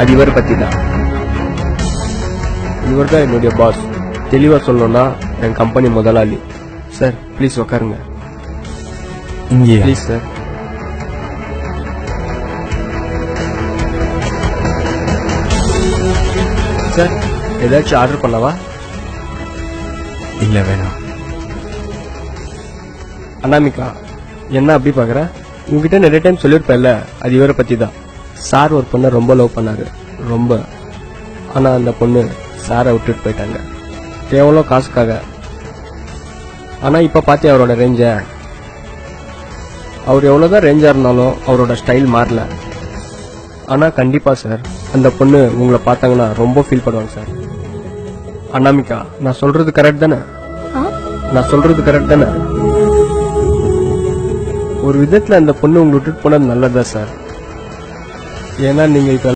அது இவர் பத்தி தான். இவர் தான் என்னுடைய பாஸ். தெளிவா சொல்லணும்னா என் கம்பெனி முதலாளி. சார் ப்ளீஸ் உட்காருங்க. இங்கே ப்ளீஸ் சார். சார் ஏதாச்சும் ஆர்டர் பண்ணவா? இல்ல வேணாம். அனாமிகா என்ன அப்படி பாக்குற? உங்ககிட்ட நிறைய டைம் சொல்லியிருப்பேன்ல, அது இவரை பத்தி தான். சார் ஒரு பொண்ணை ரொம்ப லவ் பண்ணாரு, ரொம்ப. ஆனா அந்த பொண்ணு சாரை விட்டுட்டு போயிட்டாங்க, கேவலம் காசுக்காக. ஆனா இப்ப பாத்தி அவரோட ரேஞ்ச. அவர் எவ்வளவுதான் ரேஞ்சா இருந்தாலும் அவரோட ஸ்டைல் மாறல. ஆனா கண்டிப்பா சார் அந்த பொண்ணு உங்களை பார்த்தாங்கன்னா ரொம்ப ஃபீல் பண்ணுவாங்க சார். அனாமிகா நான் சொல்றது கரெக்ட் தானே? நான் சொல்றது கரெக்ட் தானே? ஒரு விதத்துல அந்த பொண்ணு உங்களை விட்டுட்டு போனது நல்லதா சார்? ஏன்னா நீங்க இப்ப